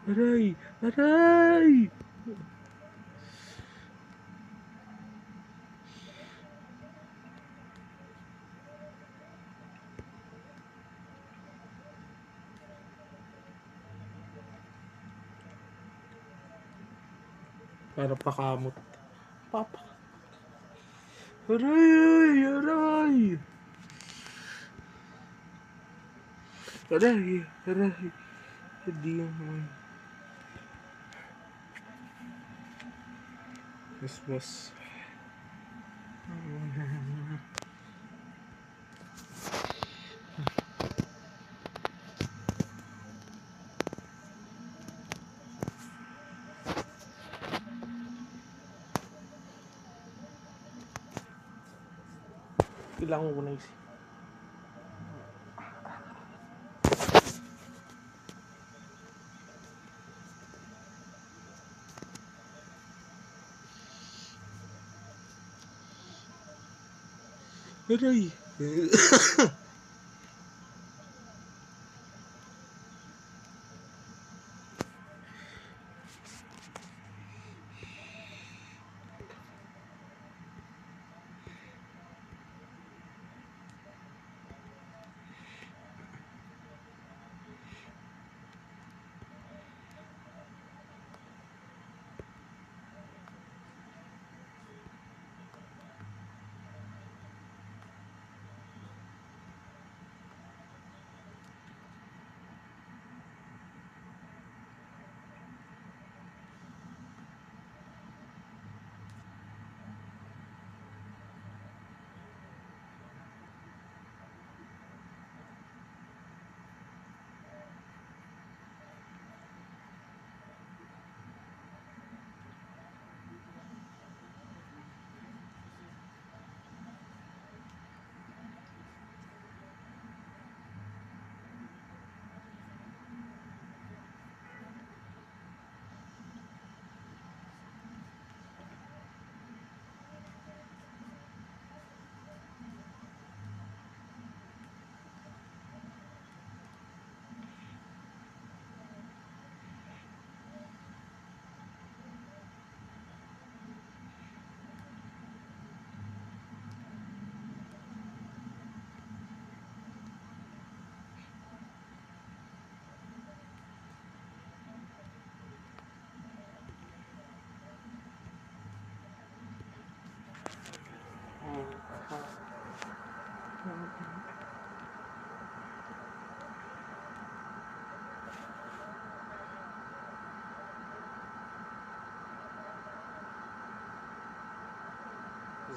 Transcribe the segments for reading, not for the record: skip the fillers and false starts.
Aray! Aray! Para pakamot. Papa. Aray! Aray! Aray! Aray! Hindi naman. Yes, boss. Kailangan ko na isip. Aray!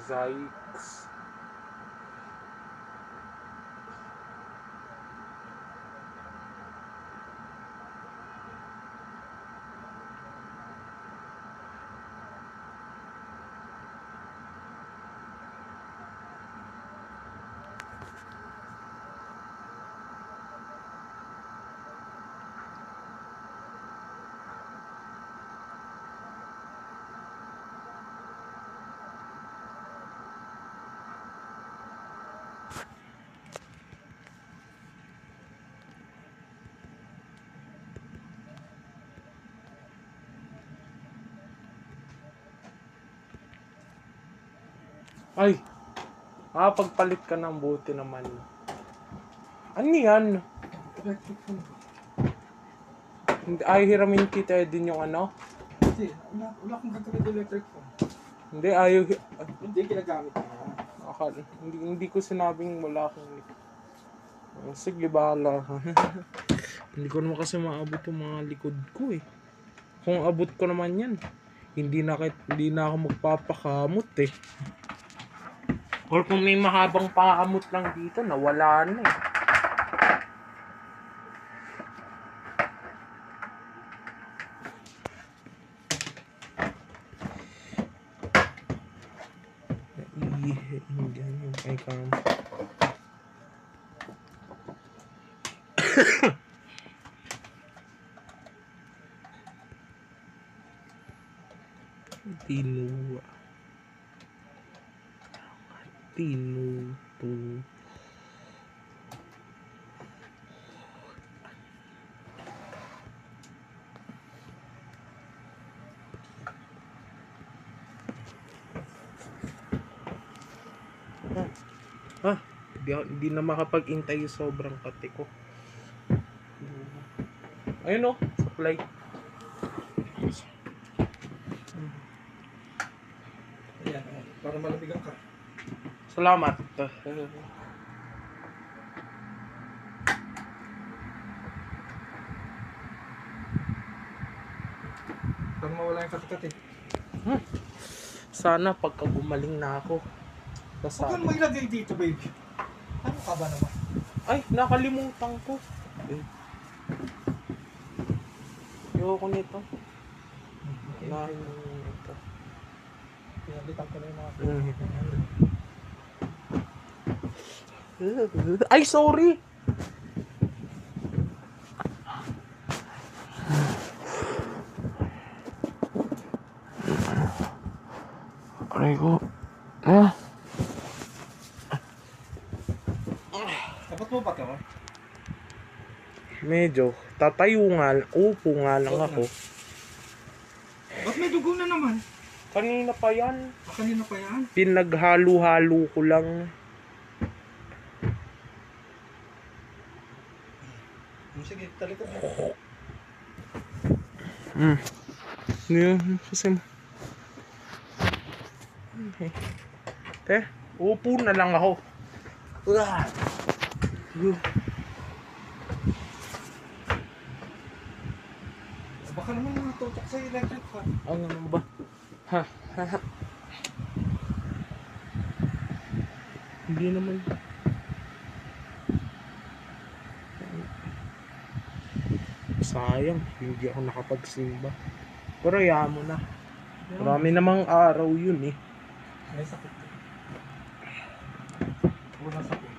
Zikes. Ay! Pagpalit ka ng buti naman. Ano yan? Ay, hiramin kita din yung ano? Hindi, wala akong gagamit electric fan. Hindi, ayaw. Hindi, ginagamit ko na. Hindi ko sinabing wala akong. Sige, bahala ka. Hindi ko naman kasi maabot yung mga likod ko eh. Kung abot ko naman yan, hindi na ako magpapakamot eh. Or kung may mahabang pakamot lang dito, nawala na eh. Hindi yung kay Cam. Tinuwa. Tinuto. Hindi na makapag-intay yung sobrang kate ko. Ayun o, supply. Ayan, para malabigan ka. Salamat. Para mawala yung kati-kati. Sana pagka gumaling na ako. Huwag kang mailagay dito, baby. Ano ka ba naman? Ay, nakalimutan ko. Ayoko nito. Unahin mo ito. Pinalitan ko na yung mga... Ay, sorry! Aray ko. Dapat mo ba ito? Medyo. Upo nga lang ako. Ba't may dugo na naman? Kanina pa yan. Kanina pa yan? Pinaghalo-halo ko lang. Sige, talikod mo. Ngayon, kasi okay. Upo na lang ako. Baka naman natutok sa electric fan. Ano ba? Hindi naman. Sayang, hindi ako nakapagsimba. Pero hayaan mo na. Marami namang araw yun eh. May sakit. Unang sakit.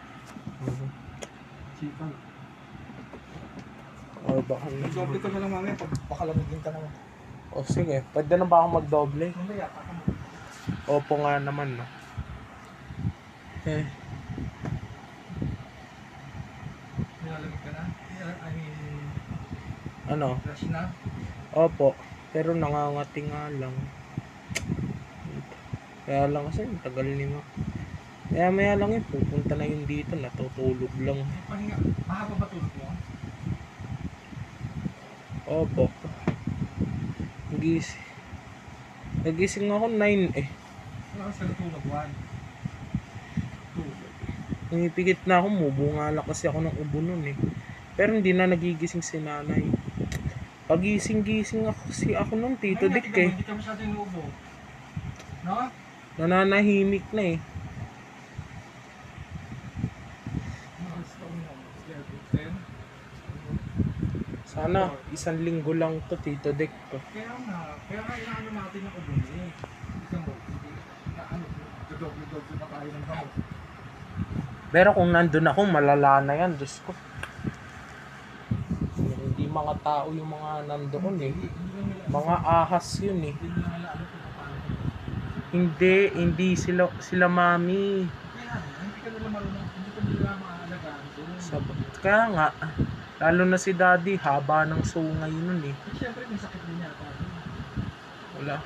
Chikan. O baka Doble ko na lang mamaya pag pakalamigin ka naman. O sige, pwede na ba ako magdoble? Mamaya, taka mo. Opo nga naman, no? Nilalamig ka na? I mean, Ano? fresh na? Opo. Pero nangangati nga lang. Kaya lang kasi, tagal nila. Kaya maya lang yun, pupunta na yun dito, natutulog lang. Pahinga, mahaba ba tulog mo? Opo. Nagising ako 9 eh. Wala ka sa tulog, 1. Pumipigit na ako, mubungala kasi ako ng ubo nun eh. Pero hindi na nagigising si nanay. Pagising-gising ako nun, Tito Dick eh. Hindi ka masyado inuubo. No? Nananahimik na eh. Sana, 1 linggo lang to, Tito Dick. Kaya nga inaano natin yung ubo niya eh. Hindi ka mo, dodoble-doble na tayo ng gamot. Pero kung nandun ako, malala na yan, Diyos ko. Hindi mga tao yung mga nandoon eh. Mga ahas yun eh. Hindi nila alam kung paano. Hindi sila mami. Kaya hindi ka nila marunong, hindi ka nila maaalagaan doon. Kaya nga, lalo na si daddy, haba ng sungay nun eh. Siyempre may sakit din yata. Wala.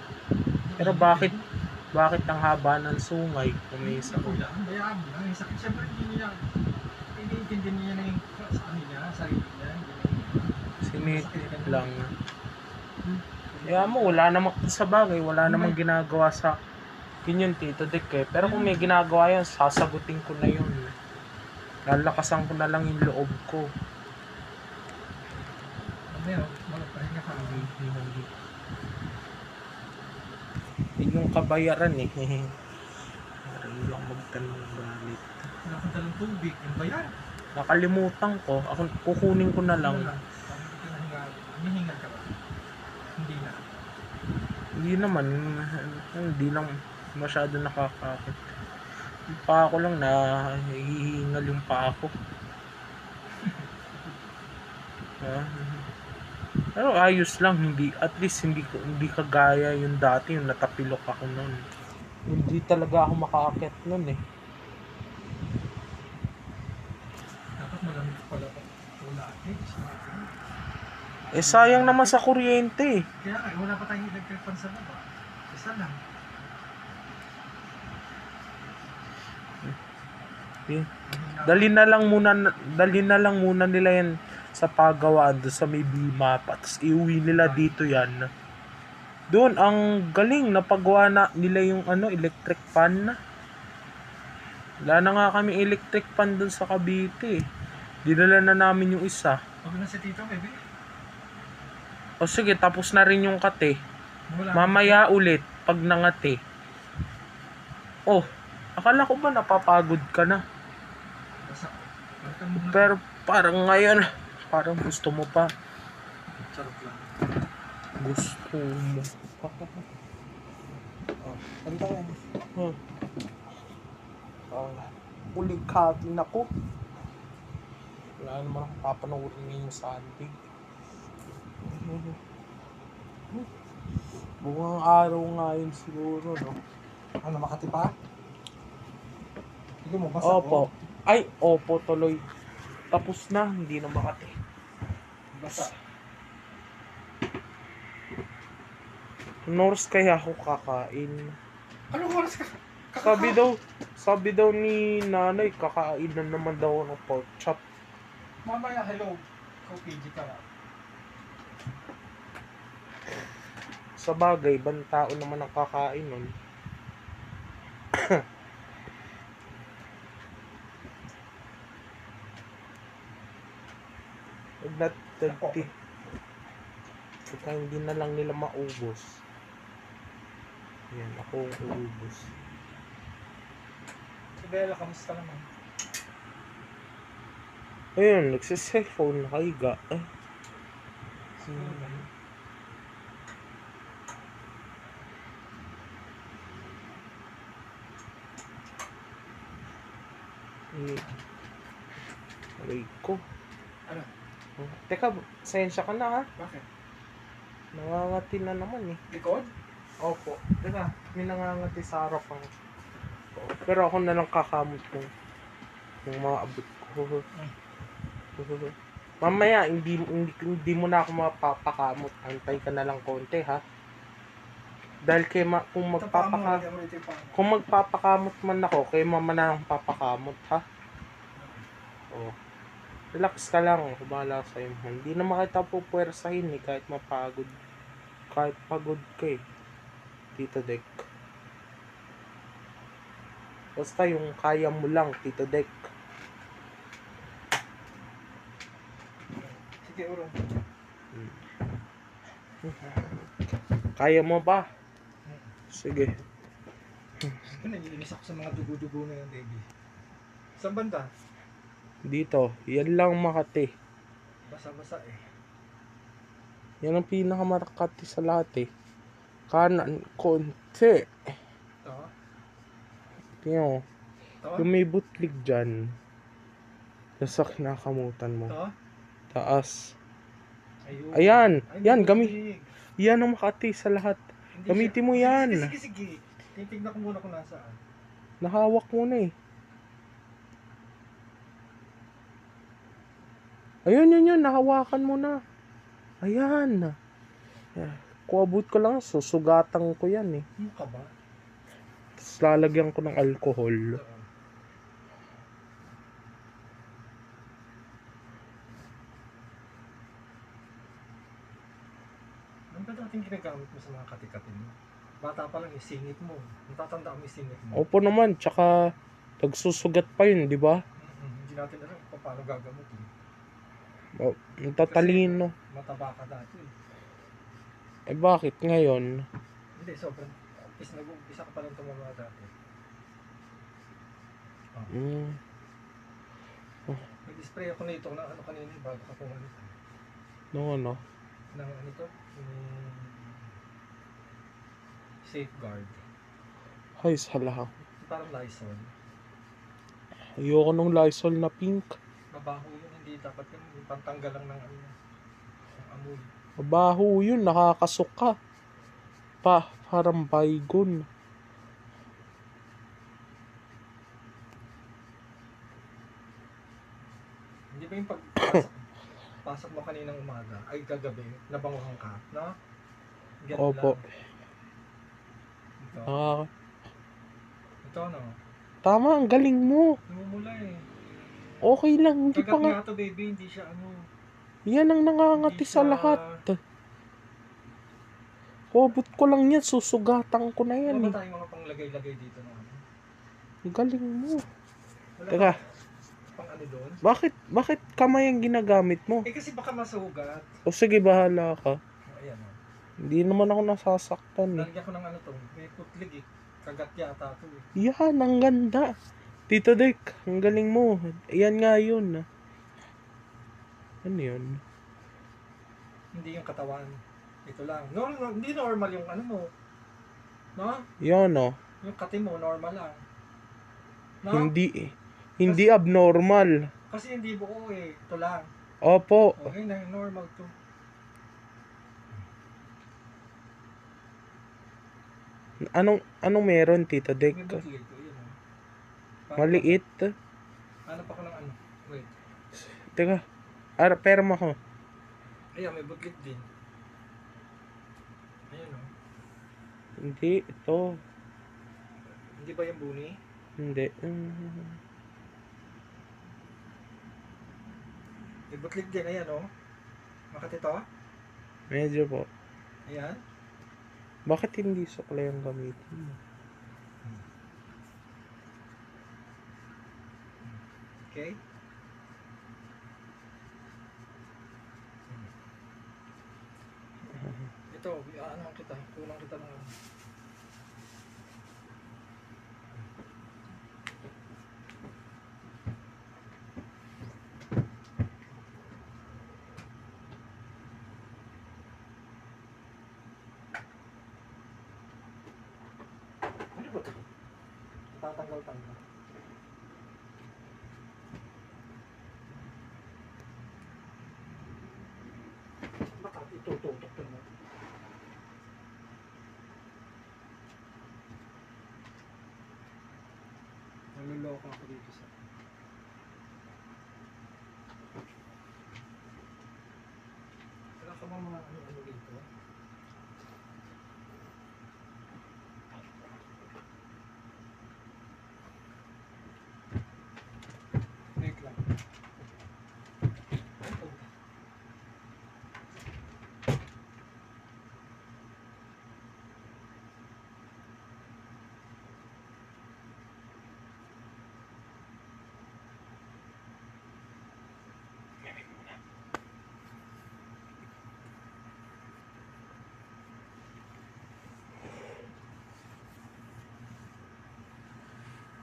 Pero bakit ang haba ng sungay kung may sakit? Bayaan mo lang, may sakit. Siyempre hindi niya na yung sa kanila, sarili niya. Sinitik lang. Kaya mo, wala namang sa bagay, wala namang ginagawa sa yun Tito Dick eh. Pero kung may ginagawa yan, sasagutin ko na yun. Lalakasan ko na lang yung loob ko. Ano magpahinga ka. Yun yung kabayaran eh. Hindi ako magtanong ng galit. Wala kang dalang tubig, yung bayan. Nakalimutan ko. Ako, kukunin ko na lang. Hinihingal ka ba? Hindi na. Hindi naman. Hindi lang masyado nakakakit. Yung paa ko lang na hihingal yung paa ko. Pero ayos lang, at least hindi kagaya yung dati, yung natapilok ako noon. Hindi talaga ako makaakyat noon eh. Dapat malamig pala pa. Wala. Sayang naman sa kuryente eh. Kaya nga, wala pa tayong electric fan sa baba. Isa lang. Eh, dali na lang muna nila yan sa pagawaan doon sa may Bima pa. Tapos iuwi nila dito yan. Doon, ang galing, napagawa na nila yung electric fan na. Wala na nga kami electric fan doon sa Cavite. Dinala na namin yung isa. Huwag na si Tito, baby. O sige, tapos na rin yung kate. Wala. Mamaya ulit, pag nangate. Oh, akala ko ba napapagod ka na? Basta. Basta muna. Pero parang ngayon, parang gusto mo pa. Sarap lang. Gusto mo pa. Oh, ganda yan. Hmm. Uling katin ako. Wala naman akong papanoorin ngayon sa antig. Bungang araw nga yun siguro, no? Ano, Makati pa? Hindi mo basa Opo. Ay, opo tuloy. Tapos na, hindi na Makati. Basa. Anong oras kaya ako kakain? Anong oras ka? Sabi daw ni nanay, kakain na naman daw ng pork chop. Mamaya, hello. Ikaw, PG ka na. Sa bagay, ibang tao naman ang kakain nun. Nagdati. Kaya hindi na lang nila maubos. Yan, ako ang uubos. Si Bella, kamusta naman? Ayun, nagsiselfone, nakahiga. Aray ko. Ano? Teka, sensya ka na ha. Bakit? Nangangati na naman eh. Likod? Opo. Teka, may nangangati sa harapan. Pero ako na lang kakamot ng mga abot ko. Mamaya, hindi mo na ako mapapakamot. Antay ka na lang konti ha. Dahil kung magpapakamot man ako, kay mama na lang papakamot ha. Oh. Relax ka lang, kumala sa'yo. Hindi na makita po puwersahin eh, kahit mapagod. Kahit pagod ka eh. Tito Dek. Basta yung kaya mo lang, Tito Dek. Sige, Uro. Kaya mo ba? Sige. Naiinis ako sa mga dugo-dugo na yan, baby. Saan banda? Dito, yan lang Makati. Basa-basa eh. Yan ang pinakamakati sa lahat eh. Kanan, konti. Ito? Tingnan mo. Ito? Yung may butlig dyan. Nasa kinakamutan mo. Ito? Taas. Ayun. Ayan. Ay, Yan, big. yan ang Makati sa lahat. Hindi Gamitin siya- mo yan. Sige. Titignan ko muna kung nasaan. Nahawak mo na eh. Ayun, yun. Nahawakan mo na. Ayan. Kung abot ko lang, susugatan ko yan eh. Ano ka ba? Tapos lalagyan ko ng alcohol. Oo. Ano ba dating ginagamit mo sa mga katikatin mo? Bata pa lang, isingit mo. Natatanda mo isingit mo. Opo naman, tsaka nagsusugat pa yun, di ba? Hindi natin alam kung paano gagamutin. Tatalino. Mataba ka dati eh. Eh bakit ngayon? Hindi, sobrang. Nag-umpisa ka pa lang tumama dati. Nag-spray ako nito ng ano kanina bago ka pumalit. No. Ng ano to? Safeguard. Ay, salah. Parang Lysol. Ayoko nung Lysol na pink. Mabaho yun, hindi dapat yun. Yung pantanggal lang ng ano. Ng amoy. Mabaho yun, nakakasuka. Parang baygon. Hindi ba yung pasok mo kaninang umaga, ay kagabi, nabanguhan ka, no? Ganun Opo. lang. Ito, ito no? Tama, ang galing mo. Namumula eh. Okay lang, hindi pa Kagat nga. nga to baby, hindi siya ano. Yan ang nangangati Hindi sa siya... lahat. Hobot ko lang yan, susugatan ko na Wala yan ba eh. tayong mga panglagay-lagay dito na ano? Ang galing mo. Wala Teka, pang ano doon? bakit kamay ang ginagamit mo? Eh kasi baka masugat. O sige, bahala ka. Ayan o. Hindi naman ako nasasaktan eh. Lalagyan ko ng ano to. May putlig eh. Kagat yata to eh. Yan, ang ganda. Tito Dick, ang galing mo. Yan nga yun. Ano yun? Hindi yung katawan. Ito lang. Hindi normal yung ano mo. No? Yan o. Yung kati mo, normal lang. No? Hindi abnormal. Kasi hindi buo eh. Ito lang. Opo. Okay na, normal to. Anong meron, Tito Dick? May butlig to. Yun oh. Maliit. Hanap ako ng ano. Wait. Teka, perma ko. Ayan, may butlig din. Ayan oh. Hindi, ito. Hindi ba yung buni? Hindi. May butlig din. Ayan oh. Makati to? Medyo po. Ayan. Bakit hindi sukla yung gamitin mo? Okay. Ito, ano kita, kulang kita ng ano. Ano ba ito? Tatanggal-tanggal. Baka itututok ko mo. Naluloko ako dito sa... Wala ka bang mga ano dito? Wait lang.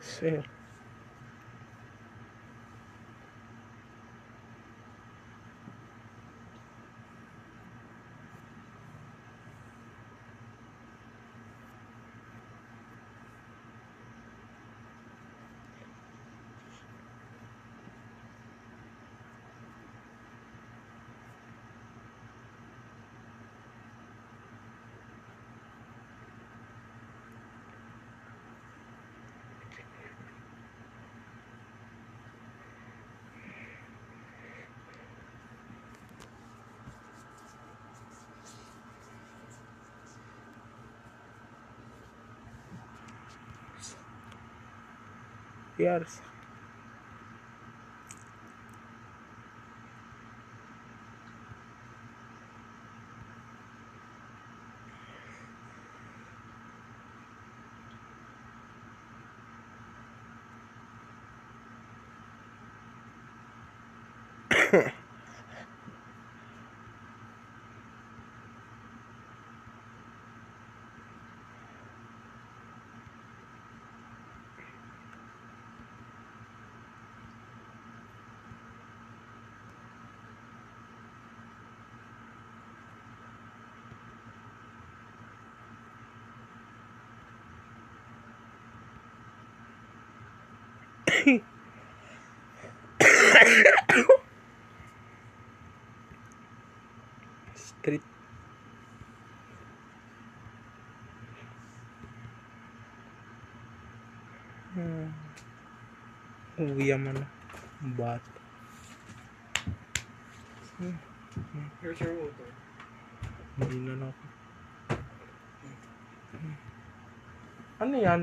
Sir. Years. Street. Uwi mo na. Bat. Here's your water. Hindi na ako. Ano yan?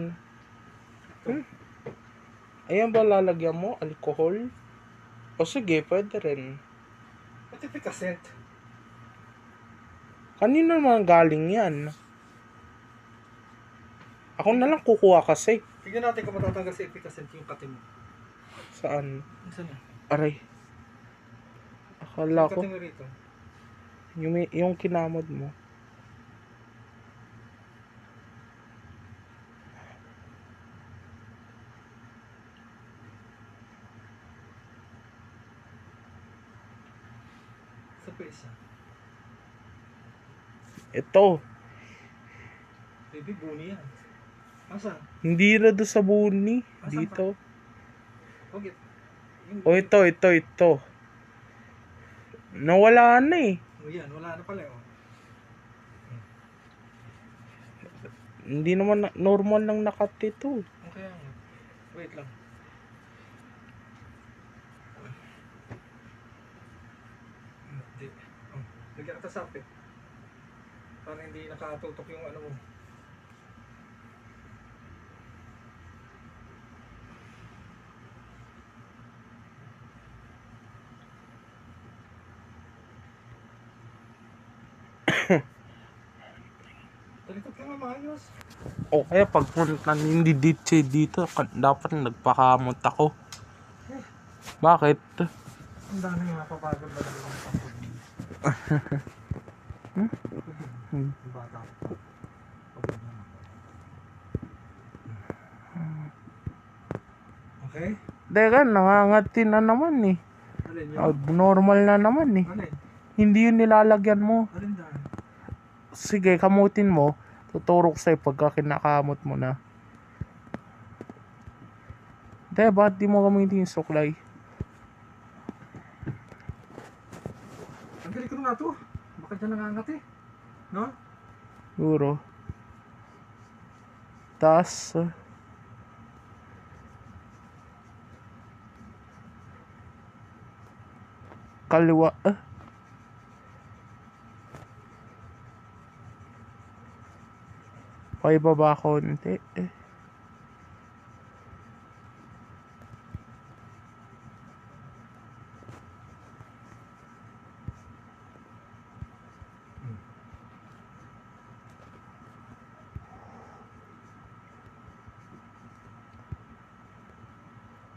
Ayan ba lalagyan mo? Alcohol? O sige, pwede rin. At efficacent. Kanino naman galing yan? Ako na lang kukuha kasi. Tignan natin kung matatanggal sa efficacent yung kate mo. Saan? Saan na? Aray. Akala Yung ko. kate mo rito. Yung kinamod mo. Sa pa isa. Ito. Baby, buni yan. Asa? Hindi na doon sa buni. Asan Dito. Okay. O ito. Nawala na eh. Oh, yan, wala na pala oh. Hindi naman normal lang nakat ito. Okay. Wait lang. Hindi. Oh, lagyan ka sa sapit. Para hindi nakatutok yung ano mo. Talikod ka nga maayos. O kaya pagpunta hindi dito, dapat nagpakamot ako. Bakit? Ang dami nga mapapagod na lang ang pagod. Yung bata. Pagod na ako. Okay? Teka, nangangati na naman eh. Alin yun? Abnormal na naman eh. Alin? Hindi yun nilalagyan mo. Alin dyan? Sige, kamutin mo. Tuturok sa'yo pagka kinakamot mo na. Teka, bakit di mo gamitin yung suklay? Ang galing ko nga to. Baka dyan nangangati. No? Siguro. Tas, kaliwa. Paibaba konti.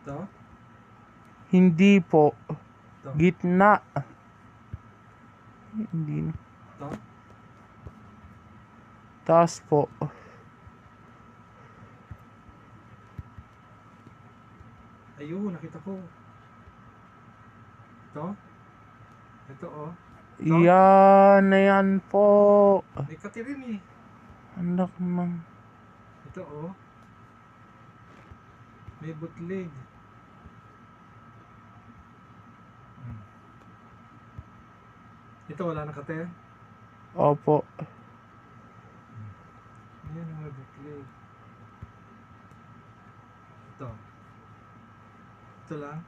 Ito? Hindi po. Ito? Gitna. Hindi. Ito? Taas po. Ayun, nakita ko. Ito? Ito oh. Yan na yan po. May kati rin eh. Anak man. Ito oh. May butlig. Ito wala na kate. Opo. Ayan ang may butlig. Ito. Ito lang.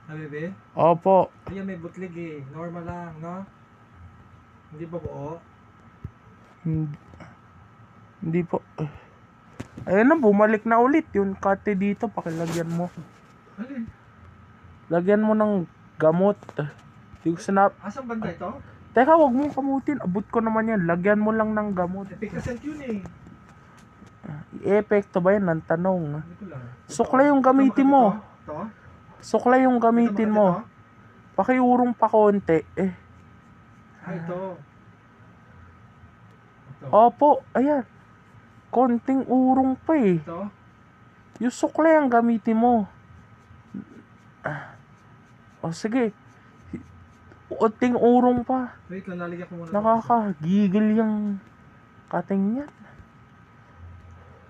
Ah, bebe? Opo. Ayan may butlig eh. Normal lang, no? Hindi ba buo? Hindi po. Ayun na, bumalik na ulit yung kate dito. Pakilagyan mo. Alin? Lagyan mo ng gamot. Di ko sinap. Asan banda ito? Teka, wag mong kamutin. Abot ko naman yan. Lagyan mo lang ng gamot. Efficacent yun eh. I-epekto ba yan? Ang tanong. Hindi ko lang. Suklay yung gamitin mo. Ito? Suklay yung gamitin mo. Pakiurong pa konti. Ah, ito. Ito. Opo, ayan. Konting urong pa eh. Ito? Yung suklay ang gamitin mo. O sige. Konting urong pa. Wait lang, lalagyan ko muna. Nakakagigil yung kating yan.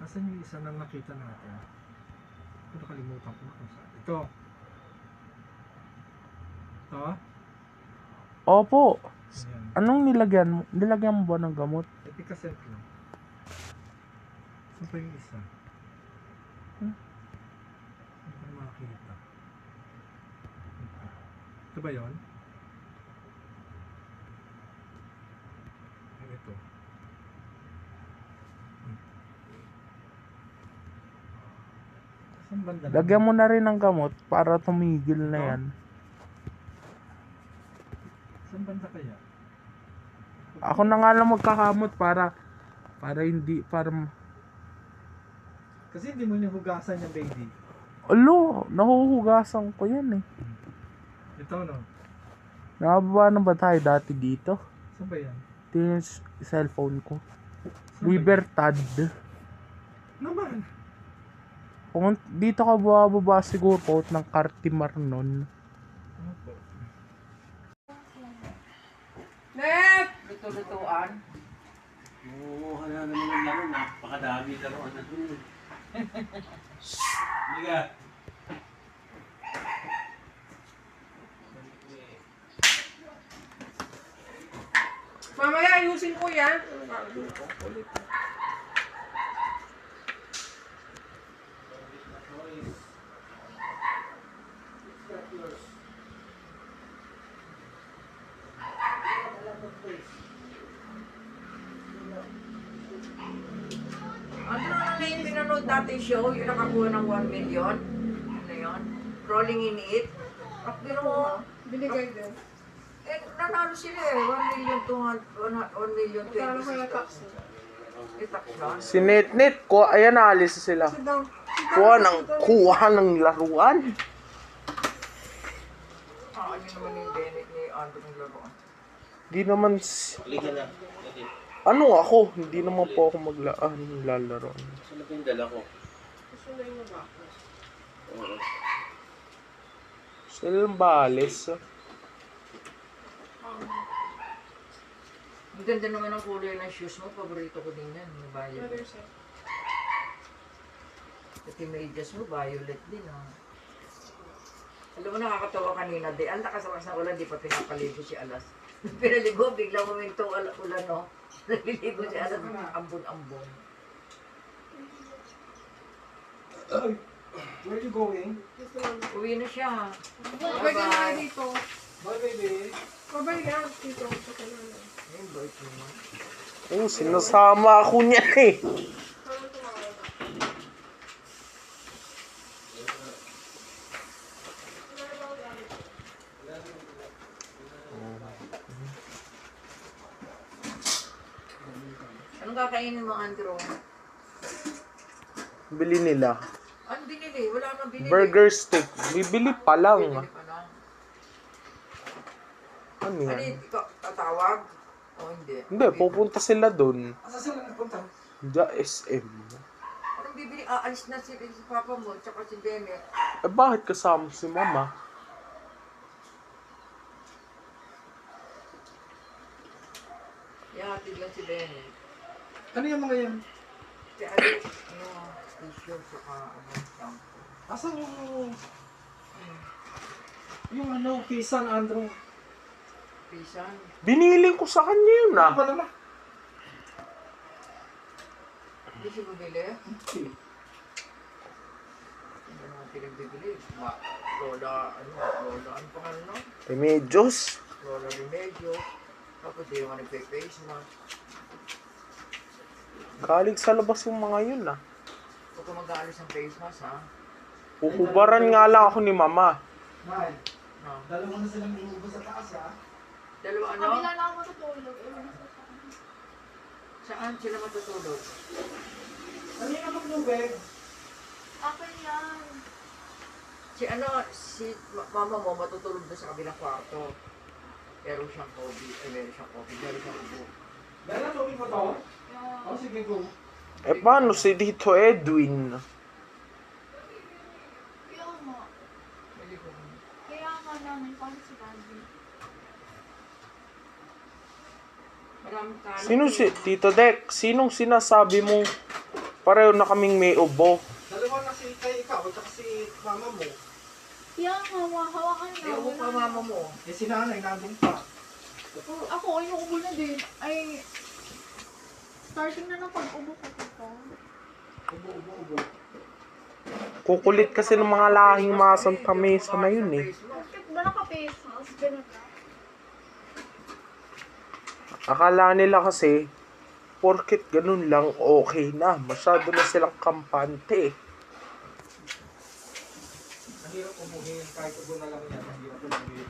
Asan yung isa na nakita natin? Ito nakalimutan ko na kung saan. Ito. Ito? Opo. Ayan. Anong nilagyan mo? Nilagyan mo ba ng gamot? Efficacent lang. Saan pa yung isa? Hindi ko na makakita. Ito ba yun? Ay, ito. Saan banda naman? Lagyan mo na rin ng gamot para tumigil na yan. Saan banda kaya? Ako na nga lang magkakamot para hindi, Kasi hindi mo nihugasan yung baby. alo, nahuhugasan ko yan eh. Ito no? Nakababa na ba tayo dati dito? Saan ba yan? Ito yung cellphone ko. Saan ba Libertad. yan? Naman! Kung dito ka bababa siguro po ng Cartimarnon. Ano po? Net! Luto-lutuan. Oo, na naman ang laro. Napakadami laruan na dun. Liga. Mamaya ayusin ko yan. Ano gagawin ko? Ulit. Ano na yung pinanood natin show? Yung nakakuha ng 1 million? Ano yun? Rolling in it? At mo, Binigay din. nanalo sila eh. 1 million 1 million Kano kaya 26. tax? Itak lang. Si Netnet, ayan naalis sila. Sit down. Kuha ng laruan. Ano naman yung Bennett ni Andrew ng laruan? Di naman, Liga na. ano ako, hindi naman po ako lalaro. Saan na yung dala ko? Gusto na yung ba? Oo. Silang balis. Ang ganda naman ang kulay ng shoes mo. Paborito ko din yan. Yung violet. Another set. Pati medyas mo, violet din ah. Alam mo, nakakatawa kanina. Ang lakas-lakas ng ulan, di pa pinapaligo si Alas. Pinaligo, biglang huminto ulan, no? Naliligo si Alas, ambon-ambon. Where you going? Gusto lang. Uwi na siya. Babay ka na kayo dito. Bye baby! Babay ka dito. Sa kanila. Ayun, bait naman. Oh, sinasama ako niyan eh. Parang tumawag. Anong kakainin mo, Andrew? Bili nila. Ano binili? Wala nang binili. Burger steak. Bibili pa lang. Binili pa lang. Ano Ano yan? yun? Ikaw, tatawag? O hindi? Hindi, pupunta sila doon. Asa sila nagpunta? Diya SM. Anong bibili? Aalis na si Papa mo, tsaka si Bennett. Eh bakit kasama si Mama? Ihatid lang si Bennett. Ano yung mga yan? Si Alex, tissue, tsaka shampoo. Asan yung ano, pisan Andrew? Pisan. Binili ko sa kanya yun Ano ah. ba naman? Hindi siya bumili. Hindi naman pinagbibili. Lola, ano pangalan no? Remedios. Lola Remedio. Tapos di naman nagpe-face mask. Galing sa labas yung mga yun ah. Huwag ka mag-aalis ng face mask ha. Huhubaran nga lang ako ni Mama. Mahal. No. Dala mo na silang inubo sa taas ha. Dalawa ano? Kabila na ako matutulog. Ewan na sa akin. Saan sila matutulog? Ano yung naglubeg? Akin yan. Si mama mo matutulog na sa kabilang kwarto. Meron siyang COVID. Meron siyang COVID. Meron siyang ubo. Dala, tubig mo to? Yeah. Oh, sige, go. Eh paano si Dito Edwin? Kaya nga. Hindi ko. Kaya nga namin. Paano si Daddy? Maraming kalat. Sino si Tito Dek? Sinong sinasabi mong pareho na kaming may ubo? Dalawa na si ikaw at saka si mama mo. Kaya nga, hawakan na. Ayaw mo pa mama mo. Eh si nanay nandun pa. Ako, inuubo na din. Ay, starting na ng pag-ubo ko dito. Ubo. Kukulit kasi ng mga lahing mga Santa Mesa na yun eh. Bakit ba naka-face mask? Ganun na. Akala nila kasi, porket ganun lang, okay na. Masyado na silang kampante eh. Ang hirap umuhin, kahit ubo na lang yan, ang hirap umuhin.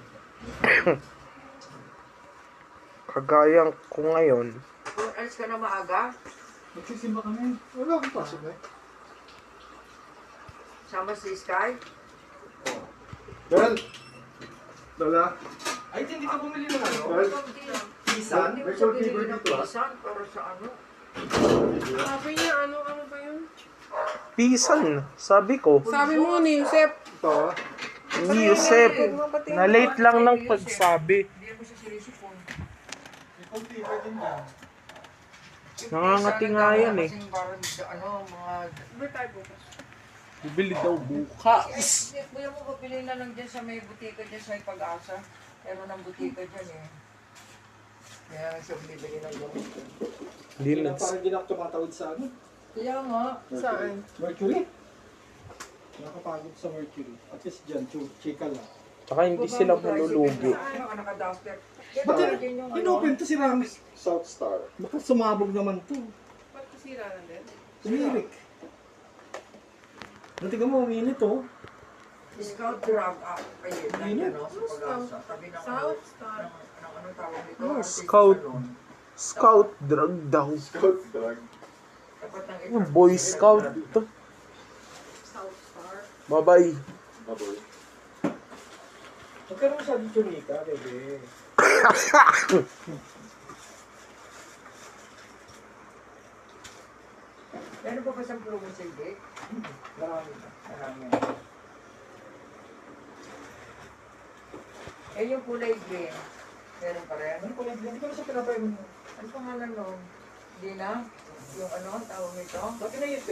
Kagaya ko ngayon. Kung alis ka na maaga, Magsisimba kami. Wala akong pasok eh. sama si Sky. Well, Lola. Ay, hindi ka bumili ng ano? Well, Pisan? Hindi mo siya binili ng pisan para sa ano. Sabi niya, ano ba yun? Pisan, sabi ko. Sabi mo ni Yusef. Ito. Ni Yusef, na late lang ng pagsabi. Hindi mo siya sinisipon. Ikaw, tiba din yan. Nangangati nga yan eh. Kasing parang ano, mga... Ba't tayo bukas? Bibili daw bukas. Hindi, kuya mo, papili na lang dyan sa may butika dyan sa may Pag-asa. Meron ng butika dyan eh. Kaya siya bumibili ng gamot. Hindi na. Parang di na ako tumatawid sa ano? Kaya nga, Saan? Mercury. Nakapagod sa Mercury. At least dyan, chika lang. Saka hindi sila malulugi. ano ka naka-duster? Kaya Ba't tawag din yung ano. inopen to si Ramis? South Star. Baka sumabog naman to. Ba't kasira na din? Umirik. Natiga mo, uminit oh. Scout drug ayun, Ayun. ano, sa Pag-asa. Tabi ng South Star. ng ano tawag dito? Oh, Artist Scout. Salon. Scout drug daw. Tapat ng Yung Boy Scout to. South Star. Bye-bye. Magkaroon sa dito, Nika, bebe. Ano pa ba sa plumo sa hindi? Marami na. Marami yan. Eh, yung kulay green. Meron pa rin. Ano ko lang, hindi ko na siya pinapay mo. Ano pangalan nun? Hindi na? Yung ano, tawag nito? Bakit na yun,